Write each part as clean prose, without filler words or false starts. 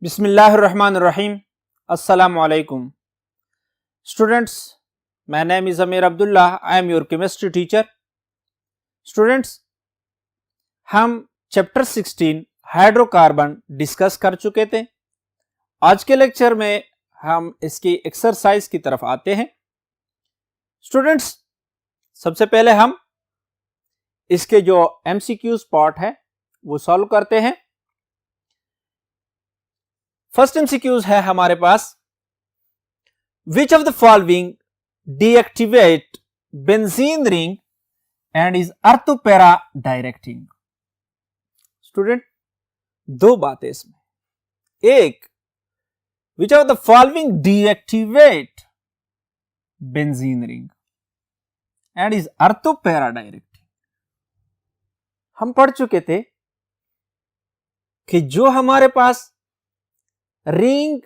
Bismillahirrahmanirrahim. Assalamu alaikum. Students, my name is Amir Abdullah. I am your chemistry teacher. Students, हम chapter 16 hydrocarbon discuss कर चुके थे. आज के लेक्चर में हम इसकी एक्सरसाइज की तरफ आते हैं. स्टूडेंट्स, सबसे पहले हम इसके जो MCQs पार्ट है वो सॉल्व करते हैं. फर्स्ट MCQs है हमारे पास, which of the following deactivate benzene ring and is ortho para directing. Student, दो बातें इसमें. एक, which of the following deactivate benzene ring and is ortho para directing. हम पढ़ चुके थे कि जो हमारे पास रिंग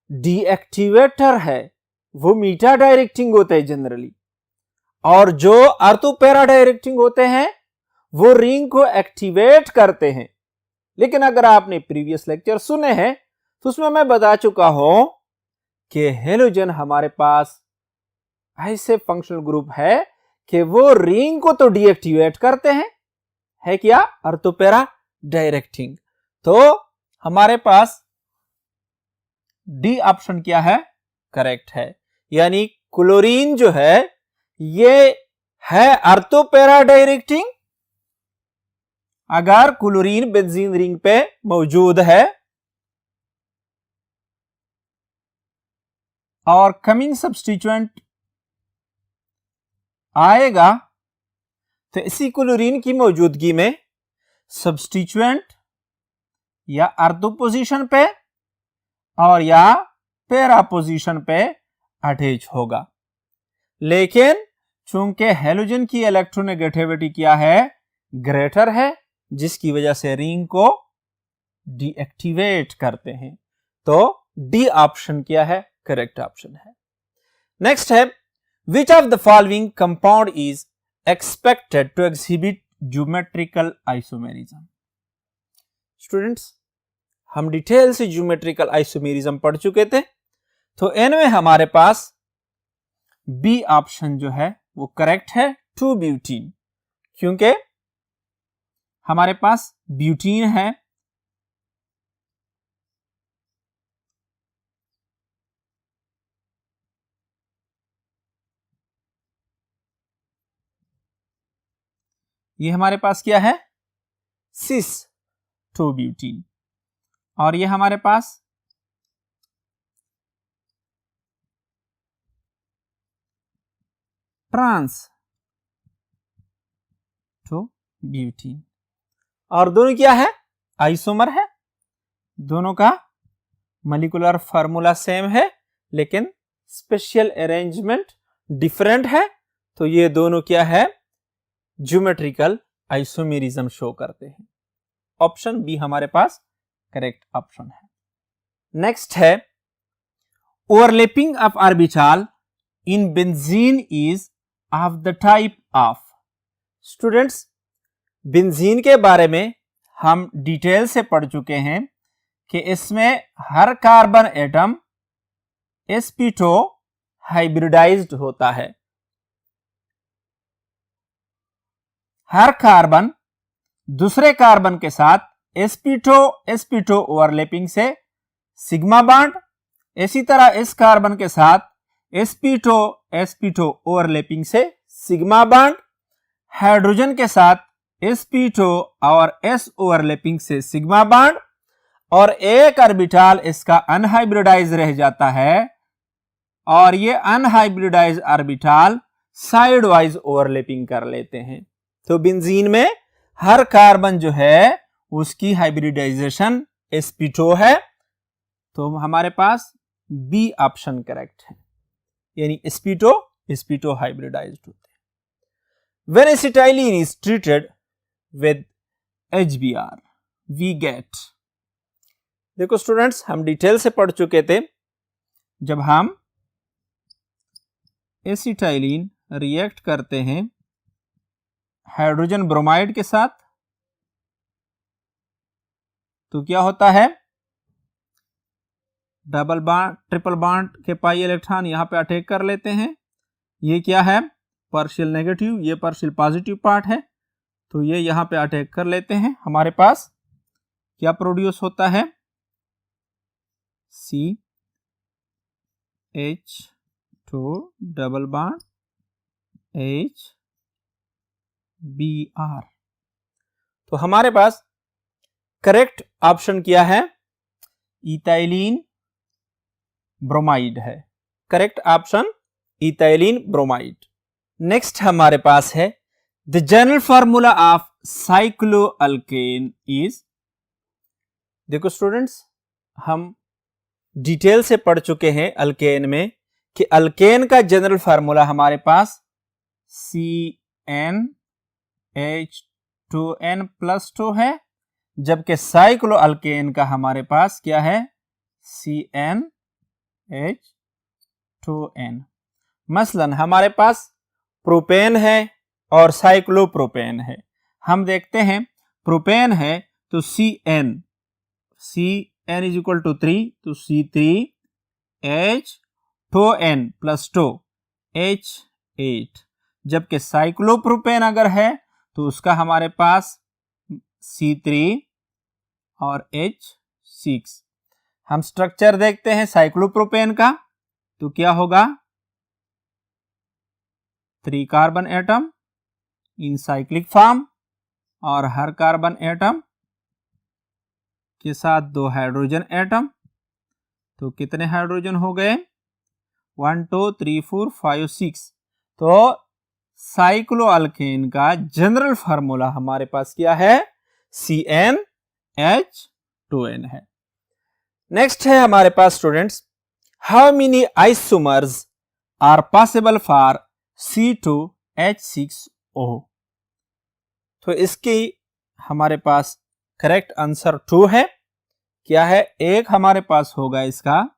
डीएक्टिवेटर है वो मीटा डायरेक्टिंग होते हैं जनरली, और जो अर्थो पैरा डायरेक्टिंग होते हैं वो रिंग को एक्टिवेट करते हैं. लेकिन अगर आपने प्रीवियस लेक्चर सुने हैं तो उसमें मैं बता चुका हूं कि हेलोजन हमारे पास ऐसे फंक्शनल ग्रुप है कि वो रिंग को तो डीएक्टिवेट करते हैं, है क्या, अर्थो पैरा डायरेक्टिंग. तो हमारे पास डी ऑप्शन क्या है, करेक्ट है. यानी क्लोरीन जो है ये है अर्थो पैरा डायरेक्टिंग. अगर क्लोरीन बेंजीन रिंग पे मौजूद है और कमिंग सब्स्टिट्यूएंट आएगा तो इसी क्लोरीन की मौजूदगी में सब्स्टिट्यूएंट या अर्थो पोजीशन पे और या पैरा पोजीशन पे अटैच होगा. लेकिन चूंकि हेलोजन की इलेक्ट्रोनेगेटिविटी क्या है, ग्रेटर है, जिसकी वजह से रिंग को डीएक्टिवेट करते हैं. तो डी ऑप्शन क्या है, करेक्ट ऑप्शन है. नेक्स्ट है, which of the following compound is expected to exhibit geometrical isomerism. Students, हम डिटेल से ज्योमेट्रिकल आइसोमेरिज्म पढ़ चुके थे. तो इनमें हमारे पास बी ऑप्शन जो है वो करेक्ट है, 2 ब्यूटीन, क्योंकि हमारे पास ब्यूटीन है ये हमारे पास क्या है, सिस 2 ब्यूटीन, और ये हमारे पास ट्रांस 2 ब्यूटीन, और दोनों क्या है, आइसोमर है. दोनों का मॉलिक्यूलर फार्मूला सेम है लेकिन स्पेशल अरेंजमेंट डिफरेंट है. तो ये दोनों क्या है, ज्योमेट्रिकल आइसोमेरिज्म शो करते हैं. ऑप्शन बी हमारे पास करेक्ट ऑप्शन है. नेक्स्ट है, overlapping of orbital in benzene is of the type of. Students, benzene के बारे में हम डिटेल से पढ़ चुके हैं कि इसमें हर कार्बन एटम sp2 हाइब्रिडाइज्ड होता है. हर कार्बन दूसरे कार्बन के साथ sp2 ओवरलैपिंग से सिग्मा बॉन्ड, इसी तरह इस कार्बन के साथ sp2 ओवरलैपिंग से सिग्मा बॉन्ड, हाइड्रोजन के साथ sp2 और s ओवरलैपिंग से सिग्मा बॉन्ड, और एक ऑर्बिटल इसका अनहाइब्रिडाइज रह जाता है और ये unhybridised orbital side wise overlapping कर लेते हैं. तो बेंजीन में हर कार्बन जो है उसकी हाइब्रिडाइजेशन sp2 है. तो हमारे पास बी ऑप्शन करेक्ट है, यानी sp2 हाइब्रिडाइज्ड होते हैं. When acetylene is treated with HBr, we get. देखो स्टूडेंट्स, हम डिटेल से पढ़ चुके थे, जब हम एसिटाइलिन रिएक्ट करते हैं हाइड्रोजन ब्रोमाइड के साथ तो क्या होता है, डबल बॉन्ड ट्रिपल बॉन्ड के पाई इलेक्ट्रॉन यहाँ पे अटैक कर लेते हैं। ये क्या है, पार्शियल नेगेटिव, ये पार्शियल पॉजिटिव पार्ट है, तो ये यहाँ पे अटैक कर लेते हैं। हमारे पास क्या प्रोड्यूस होता है, CH2 डबल बॉन्ड HBr। तो हमारे पास करेक्ट ऑप्शन क्या है, इथाइलिन ब्रोमाइड है। Correct option ethylene bromide. Next हमारे पास है the general formula of cycloalkane is. देखो स्टूडेंट्स, हम डिटेल से पढ़ चुके हैं अल्केन में कि अल्केन का जनरल फार्मूला हमारे पास CnH2n+2 है, जबकि साइक्लोअल्केन का हमारे पास क्या है, CnH2n। मसलन हमारे पास प्रोपेन है और साइक्लोप्रोपेन है। हम देखते हैं प्रोपेन है तो Cn इज इक्वल टू 3, तो C3H2n+2 H8। जबकि साइक्लोप्रोपेन अगर है तो उसका हमारे पास C3 और H6। हम स्ट्रक्चर देखते हैं साइक्लोप्रोपेन का, तो क्या होगा, 3 carbon atom in cyclic form और हर कार्बन एटम के साथ 2 हाइड्रोजन एटम। तो कितने हाइड्रोजन हो गए, 1 2 3 4 5 6। तो साइक्लोअल्केन का जनरल फार्मूला हमारे पास क्या है, CnH2n है। नेक्स्ट है हमारे पास students, how many isomers are possible for C2H6O। तो इसकी हमारे पास करेक्ट आंसर 2 है। क्या है, एक हमारे पास होगा इसका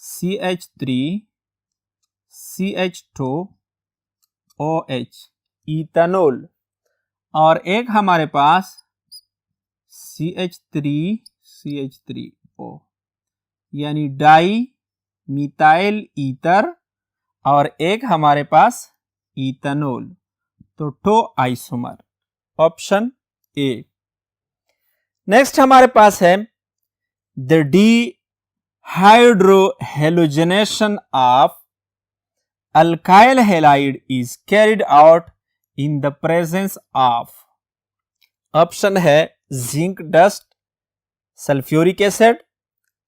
CH3CH2OH इथेनॉल, और एक हमारे पास CH3CH3O यानी डाई मिथाइल ईथर, और एक हमारे पास इथेनॉल। तो 2 आइसोमर, ऑप्शन ए। नेक्स्ट हमारे पास है the dehydrohalogenation of alkyl halide is carried out in the presence of. Option है zinc dust, sulphuric acid,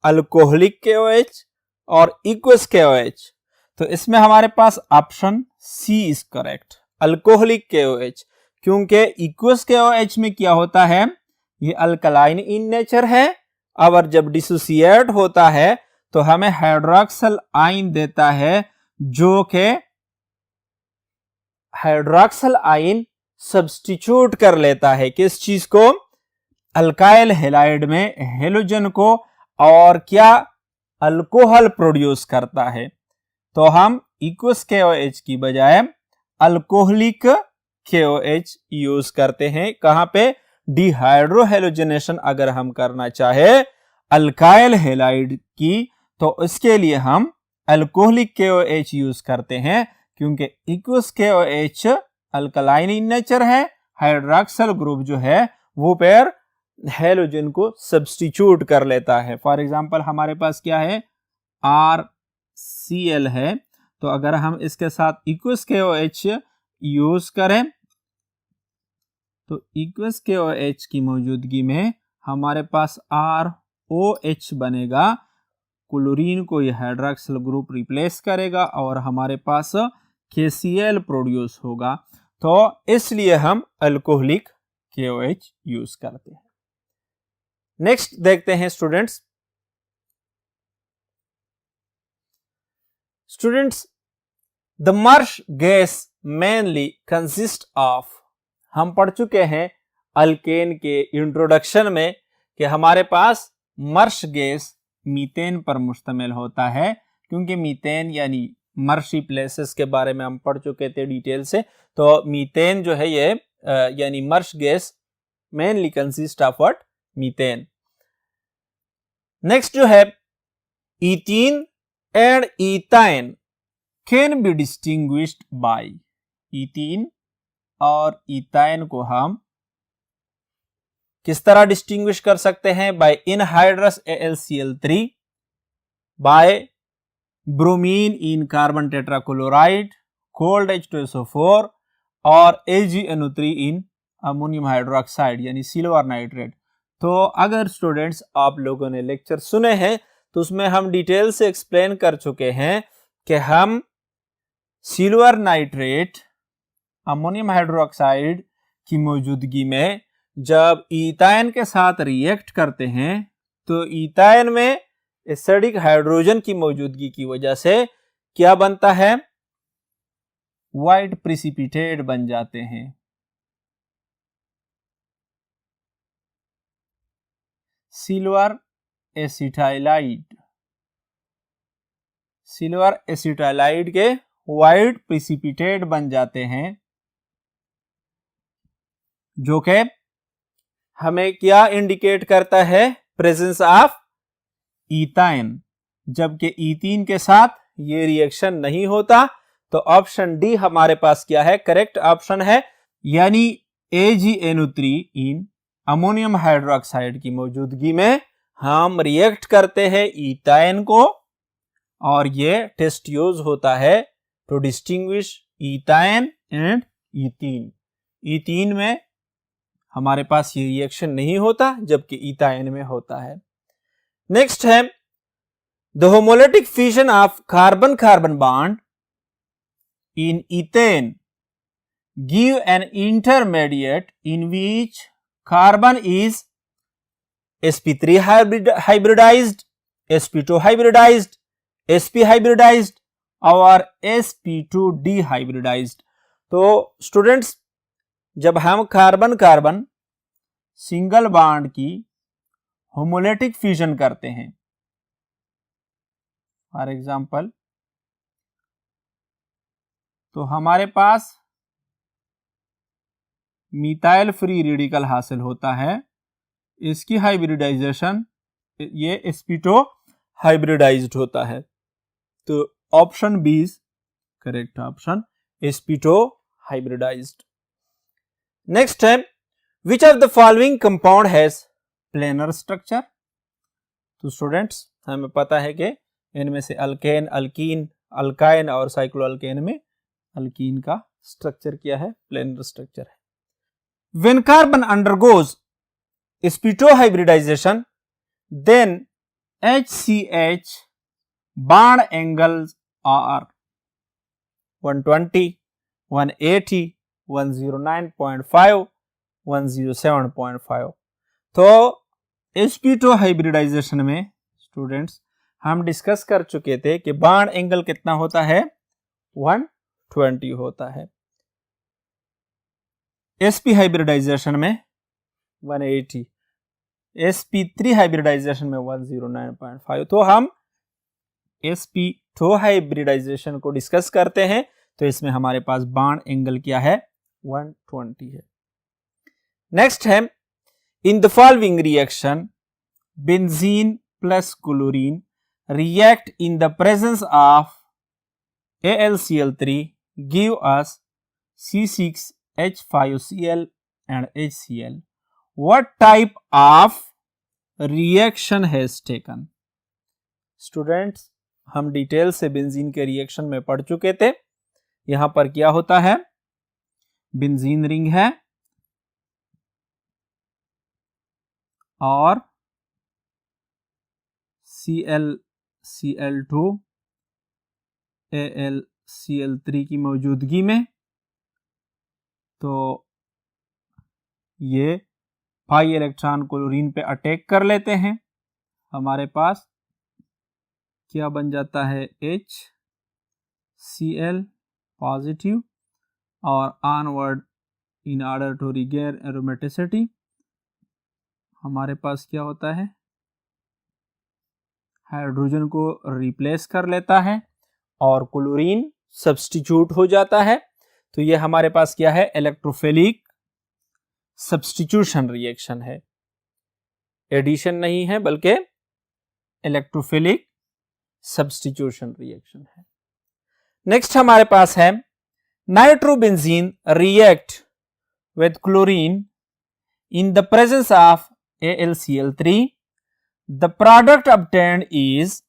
alcoholic KOH और इक्वस KOH। तो इसमें हमारे पास option C is correct, alcoholic KOH, क्योंकि इक्वस KOH में क्या होता है, ये अल्कलाइन इन नेचर है, और जब डिसोसिएट होता है तो हमें हाइड्रोक्सल आयन देता है, जो कि हाइड्रोक्सल आयन सब्स्टिट्यूट कर लेता है किस चीज को, अल्काइल हैलाइड में हेलोजन को, और क्या अल्कोहल प्रोड्यूस करता है। तो हम इक्वस KOH की बजाय अल्कोहलिक KOH यूज करते हैं। कहां पे, डिहाइड्रोहेलोजनेशन अगर हम करना चाहे अल्काइल हैलाइड की, तो इसके लिए हम अल्कोहलिक KOH यूज करते हैं, क्योंकि aqueous KOH alkaline in nature है, हाइड्रोक्सल ग्रुप जो है वो पेयर हेलोजन को सब्स्टिट्यूट कर लेता है। फॉर एग्जांपल हमारे पास क्या है, RCl है, तो अगर हम इसके साथ इक्वस KOH यूज करें तो इक्वस KOH की मौजूदगी में हमारे पास ROH बनेगा, क्लोरीन को यह हाइड्रोक्सिल ग्रुप रिप्लेस करेगा और हमारे पास KCl प्रोड्यूस होगा। तो इसलिए हम अल्कोहलिक KOH यूज करते हैं। नेक्स्ट देखते हैं students, the Marsh gas mainly consist of. हम पढ़ चुके हैं अल्केन के इंट्रोडक्शन में कि हमारे पास मर्श गैस मीथेन पर मुश्तमिल होता है, क्योंकि मीथेन यानी मर्शी प्लेसेस के बारे में हम पढ़ चुके थे डिटेल से। तो मीथेन जो है ये यानी marsh gas mainly consist of what, methane. Next जो है ethene and ethane can be distinguished by। ethene और इथाइन को हम किस तरह डिस्टिंग्विश कर सकते हैं? By anhydrous AlCl3, by bromine in carbon tetrachloride, cold H2SO4 और AgNO3 इन अमोनियम हाइड्रोक्साइड यानी सिल्वर नाइट्रेट। तो अगर स्टूडेंट्स आप लोगों ने लेक्चर सुने हैं तो उसमें हम डिटेल से एक्सप्लेन कर चुके हैं कि हम सिल्वर नाइट्रेट, अमोनियम हाइड्रोक्साइड की मौजूदगी में जब इथाइन के साथ रिएक्ट करते हैं तो इथाइन में एसिडिक हाइड्रोजन की मौजूदगी की वजह से क्या बनता है? व्हाइट प्रिसिपिटेट बन जाते हैं। सिल्वर एसिटाइलाइड, सिल्वर एसिटाइलाइड के व्हाइट प्रिसिपिटेट बन जाते हैं, जो कि हमें क्या इंडिकेट करता है? Presence of ethyne. जबकि इथीन के साथ ये रिएक्शन नहीं होता तो ऑप्शन डी हमारे पास क्या है? करेक्ट ऑप्शन है। यानी AgNO3 इन अमोनियम हाइड्रोक्साइड की मौजूदगी में हम रिएक्ट करते हैं इथाइन को और ये टेस्ट यूज होता है to distinguish ethyne and ethene. Ethene में हमारे पास ये रिएक्शन नहीं होता जबकि इथाइन में होता है। नेक्स्ट है the homolytic fission of carbon carbon bond in ethane give an intermediate in which carbon is sp3 hybridized, sp2 hybridized, sp hybridized और sp2 dehybridized। तो स्टूडेंट्स जब हम कार्बन कार्बन सिंगल बॉन्ड की homolytic fusion करते हैं, for example, तो हमारे पास methyl free radical हासिल होता है। इसकी हाइब्रिडाइजेशन ये sp2 हाइब्रिडाइज्ड होता है। तो option B is correct option, sp2 hybridized. Next है which of the following compound has planar structure. तो स्टूडेंट्स हमें पता है कि इनमें से अल्केन, अल्कीन, अल्काइन और साइक्लोअल्केन में अल्कीन का स्ट्रक्चर क्या है? प्लेनर स्ट्रक्चर है। When carbon undergoes sp2 hybridization, then HCH bond angles are 120, 180, 109.5, 107.5। तो sp2 हाइब्रिडाइजेशन में स्टूडेंट्स हम डिस्कस कर चुके थे कि बॉन्ड एंगल कितना होता है? 120 होता है। sp हाइब्रिडाइजेशन में 180, sp3 हाइब्रिडाइजेशन में 109.5। तो हम sp2 हाइब्रिडाइजेशन को डिस्कस करते हैं तो इसमें हमारे पास बॉन्ड एंगल क्या है? 120 है। नेक्स्ट है in the following reaction benzene plus chlorine react in the presence of AlCl3 give us C6H5Cl and HCl. What type of reaction has taken? Students हम डिटेल से बेंजीन के रिएक्शन में पढ़ चुके थे। यहां पर क्या होता है? बेंजीन रिंग है और Cl2 AlCl3 की मौजूदगी में तो ये पाई इलेक्ट्रॉन क्लोरीन पे अटैक कर लेते हैं। हमारे पास क्या बन जाता है? HCl पॉजिटिव और onward in order to regain aromaticity हमारे पास क्या होता है? हाइड्रोजन को रिप्लेस कर लेता है और क्लोरीन सब्स्टिट्यूट हो जाता है। तो ये हमारे पास क्या है? इलेक्ट्रोफिलिक सब्स्टिट्यूशन रिएक्शन है। एडिशन नहीं है बल्कि इलेक्ट्रोफिलिक सब्स्टिट्यूशन रिएक्शन है। नेक्स्ट हमारे पास है nitrobenzene react with chlorine in the presence of AlCl3. The product obtained is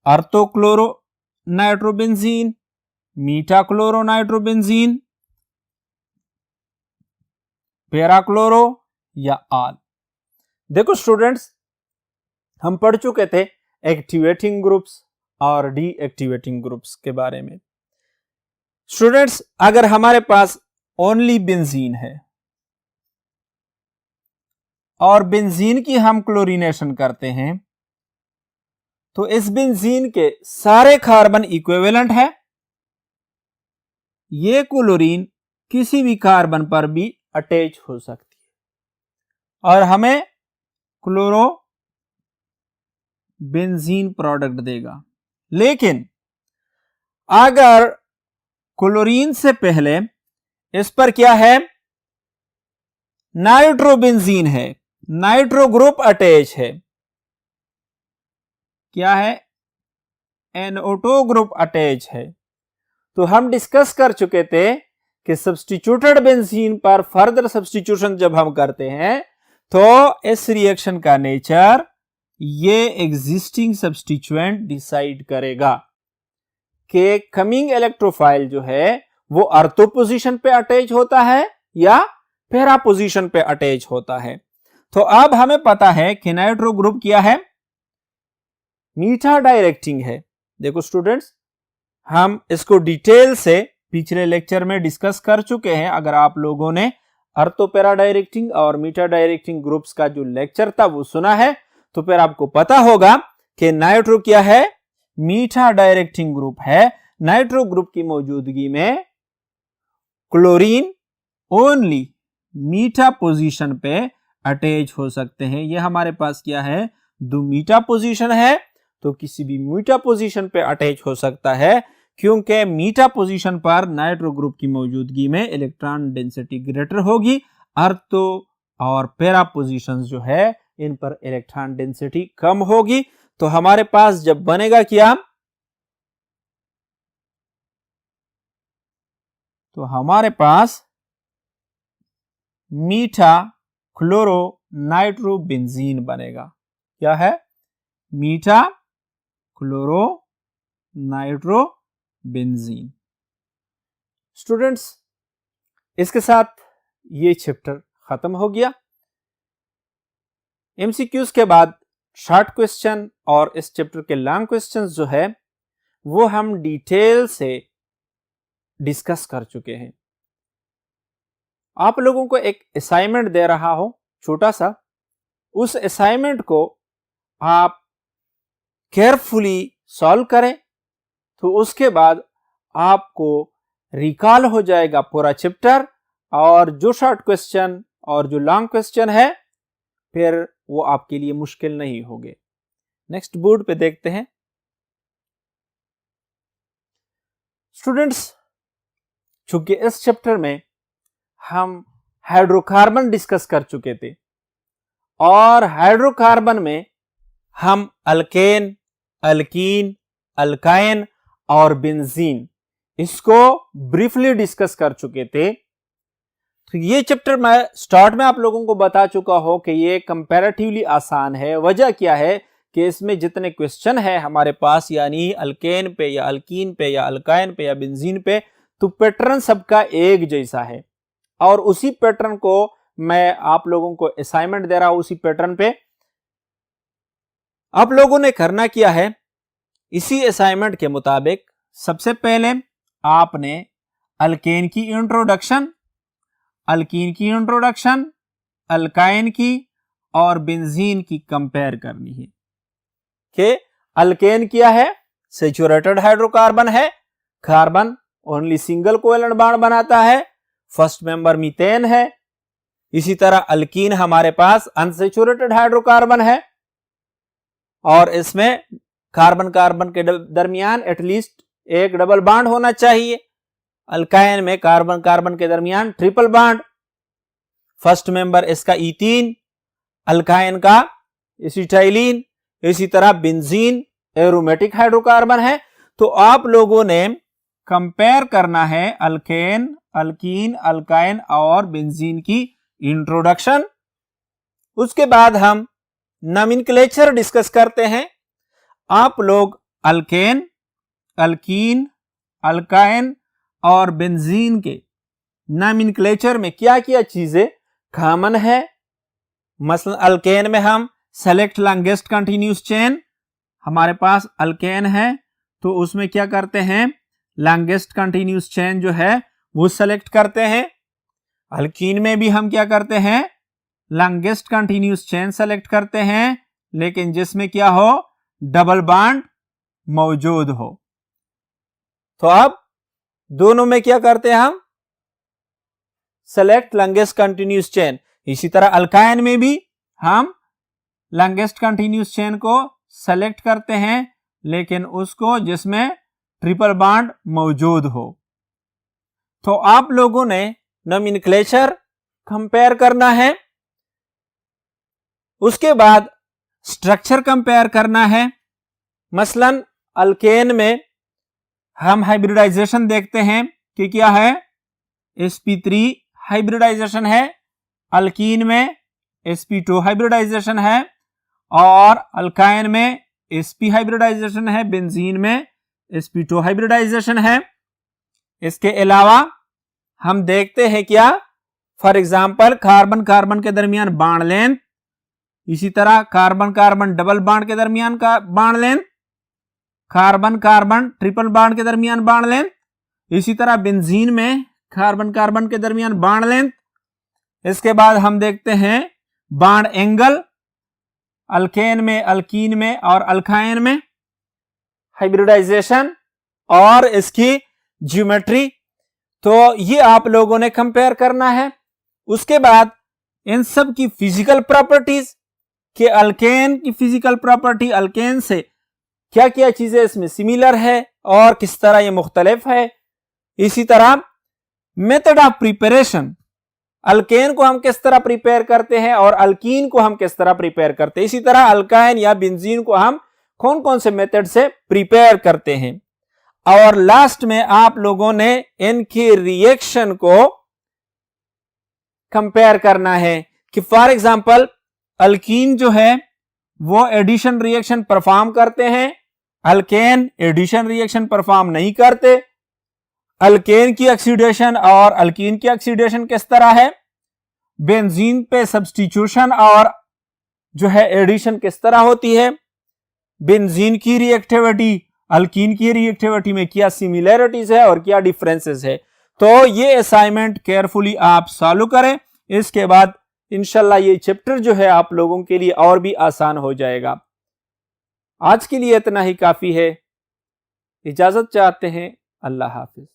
orthochloronitrobenzene, metachloronitrobenzene, parachloro या ऑल। देखो स्टूडेंट्स, हम पढ़ चुके थे एक्टिवेटिंग ग्रुप्स और डीएक्टिवेटिंग ग्रुप्स के बारे में। स्टूडेंट्स, अगर हमारे पास ओनली बेंजीन है और बेंजीन की हम क्लोरीनेशन करते हैं तो इस बेंजीन के सारे कार्बन इक्विवेलेंट है। ये क्लोरीन किसी भी कार्बन पर भी अटैच हो सकती है और हमें क्लोरो बेंजीन प्रोडक्ट देगा। लेकिन अगर क्लोरीन से पहले इस पर क्या है, नाइट्रोबेंजीन है, नाइट्रो ग्रुप अटैच है, क्या है, NO2 ग्रुप अटैच है, तो हम डिस्कस कर चुके थे कि सब्स्टिट्यूटेड बेंजीन पर फर्दर सब्स्टिट्यूशन जब हम करते हैं तो इस रिएक्शन का नेचर ये एग्जिस्टिंग सब्स्टिट्यूएंट डिसाइड करेगा कि कमिंग इलेक्ट्रोफाइल जो है वो ऑर्थो पोजीशन पे अटैच होता है या पैरा पोजीशन पे अटैच होता है। तो अब हमें पता है कि नाइट्रो ग्रुप क्या है, मीठा डायरेक्टिंग है। देखो स्टूडेंट्स, हम इसको डिटेल से पिछले लेक्चर में डिस्कस कर चुके हैं। अगर आप लोगों ने ऑर्थो पैरा डायरेक्टिंग और मीठा डायरेक्टिंग ग्रुप्स का जो लेक्चर था वो सुना है तो फिर आपको पता होगा कि नाइट्रो क्या है, मीठा डायरेक्टिंग ग्रुप है। नाइट्रो ग्रुप की मौजूदगी में क्लोरीन ओनली मीठा पोजीशन पे अटैच हो सकते हैं। ये हमारे पास क्या है, दो मीठा पोजीशन है तो किसी भी मीठा पोजीशन पे अटैच हो सकता है क्योंकि मीठा पोजीशन पर नाइट्रो ग्रुप की मौजूदगी में इलेक्ट्रॉन डेंसिटी ग्रेटर होगी। ऑर्थो और पैरा पोजीशंस जो है इन पर इलेक्ट्रॉन डेंसिटी कम होगी। तो हमारे पास जब बनेगा क्या, तो हमारे पास मीठा क्लोरो नाइट्रोबेंजीन बनेगा। क्या है, मीठा क्लोरो नाइट्रोबेंजीन। स्टूडेंट्स, इसके साथ ये चैप्टर खत्म हो गया। एमसीक्यूज के बाद शॉर्ट क्वेश्चन और इस चैप्टर के लॉन्ग क्वेश्चंस जो है वो हम डिटेल से डिस्कस कर चुके हैं। आप लोगों को एक असाइनमेंट दे रहा हो छोटा सा, उस असाइनमेंट को आप केयरफुली सॉल्व करें तो उसके बाद आपको रिकॉल हो जाएगा पूरा चैप्टर और जो शॉर्ट क्वेश्चन और जो लॉन्ग क्वेश्चन है फिर वो आपके लिए मुश्किल नहीं होंगे। नेक्स्ट बोर्ड पे देखते हैं। स्टूडेंट्स, चूंकि इस चैप्टर में हम हाइड्रोकार्बन डिस्कस कर चुके थे और हाइड्रोकार्बन में हम अल्केन, अल्कीन, अल्काइन और बेंजीन इसको ब्रीफली डिस्कस कर चुके थे। तो ये चैप्टर मैं स्टार्ट में आप लोगों को बता चुका हूं कि ये कंपैरेटिवली आसान है। वजह क्या है कि इसमें जितने क्वेश्चन है हमारे पास, यानी अल्केन पे या अल्कीन पे या अल्काइन पे या बेंजीन पे, तो पैटर्न सबका एक जैसा है और उसी पैटर्न को मैं आप लोगों को असाइनमेंट दे रहा हूं। उसी पैटर्न पे आप लोगों ने करना क्या है, इसी असाइनमेंट के मुताबिक सबसे पहले आपने अल्केन की इंट्रोडक्शन, अल्कीन की इंट्रोडक्शन, अल्काइन की और बेंजीन की कंपेयर करनी है कि अल्केन क्या है, सैचुरेटेड हाइड्रोकार्बन है, carbon only single covalent bond बनाता है, फर्स्ट मेंबर मीथेन है। इसी तरह अल्कीन हमारे पास अनसैचुरेटेड हाइड्रोकार्बन है और इसमें कार्बन कार्बन के दरमियान एटलीस्ट एक डबल बॉन्ड होना चाहिए। अल्काइन में कार्बन कार्बन के दरमियान ट्रिपल बॉन्ड। फर्स्ट मेंबर इसका इथीन, अल्काइन का एसिटाइलिन। इसी तरह बेंजीन एरोमेटिक हाइड्रोकार्बन है। तो आप लोगों ने कंपेयर करना है अल्केन, अल्कीन, अल्काइन और बेंजीन की इंट्रोडक्शन। उसके बाद हम नॉमेनक्लेचर डिस्कस करते हैं। आप लोग अल्केन, अल्कीन, अल्काइन और बेंजीन के नॉमेनक्लेचर में क्या क्या चीजें कॉमन है। मसलन अल्केन में हम सेलेक्ट लॉन्गेस्ट कंटिन्यूस चेन, हमारे पास अल्केन है तो उसमें क्या करते हैं, लॉन्गेस्ट कंटिन्यूस चेन जो है वो सेलेक्ट करते हैं। अल्कीन में भी हम क्या करते हैं, लॉन्गेस्ट कंटिन्यूस चेन सेलेक्ट करते हैं, लेकिन जिसमें क्या हो, डबल बॉन्ड मौजूद हो। तो अब दोनों में क्या करते हैं हम, सेलेक्ट लॉन्गेस्ट कंटिन्यूस चेन। इसी तरह अल्काइन में भी हम लॉन्गेस्ट कंटिन्यूस चेन को सेलेक्ट करते हैं, लेकिन उसको जिसमें ट्रिपल बॉन्ड मौजूद हो। तो आप लोगों ने नॉमेनक्लेचर कंपेयर करना है। उसके बाद स्ट्रक्चर कंपेयर करना है। मसलन अल्केन में हम हाइब्रिडाइजेशन देखते हैं कि क्या है, sp3 हाइब्रिडाइजेशन है, अल्कीन में sp2 हाइब्रिडाइजेशन है और अल्काइन में sp हाइब्रिडाइजेशन है, बेंजीन में sp2 हाइब्रिडाइजेशन है। इसके अलावा हम देखते हैं क्या, फॉर एग्जांपल कार्बन कार्बन के दरमियान बॉन्ड लेंथ, इसी तरह कार्बन कार्बन डबल बॉन्ड के दरमियान का bond length, carbon carbon triple bond के दरमियान बॉन्ड लेंथ, इसी तरह बेंजीन में कार्बन कार्बन के दरमियान बॉन्ड लेंथ। इसके बाद हम देखते हैं बॉन्ड एंगल, अल्केन में, अल्कीन में और अल्काइन में हाइब्रिडाइजेशन और इसकी ज्योमेट्री। तो ये आप लोगों ने कंपेयर करना है। उसके बाद इन सब की फिजिकल प्रॉपर्टीज के, अल्केन की फिजिकल प्रॉपर्टी, अल्केन से क्या क्या चीजें इसमें सिमिलर है और किस तरह ये मुख्तलिफ है। इसी तरह मेथड ऑफ प्रिपरेशन, अल्केन को हम किस तरह प्रिपेयर करते हैं और अल्कीन को हम किस तरह प्रिपेयर करते हैं। इसी तरह अल्काइन या बेंजीन को हम कौन कौन से मेथड से प्रिपेयर करते हैं। और लास्ट में आप लोगों ने इनके रिएक्शन को कंपेयर करना है कि फॉर एग्जांपल अल्कीन जो है वो एडिशन रिएक्शन परफॉर्म करते हैं, अल्केन एडिशन रिएक्शन परफॉर्म नहीं करते। अल्केन की ऑक्सीडेशन और अल्कीन की ऑक्सीडेशन किस तरह है, बेंजीन पे सब्स्टिट्यूशन और जो है एडिशन किस तरह होती है, बेंजीन की रिएक्टिविटी अल्कीन की रिएक्टिविटी में क्या सिमिलरिटीज है और क्या डिफरेंसेस है। तो ये असाइनमेंट केयरफुली आप सॉल्व करें। इसके बाद इंशाल्लाह ये चैप्टर जो है आप लोगों के लिए और भी आसान हो जाएगा। आज के लिए इतना ही काफी है। इजाजत चाहते हैं। अल्लाह हाफिज।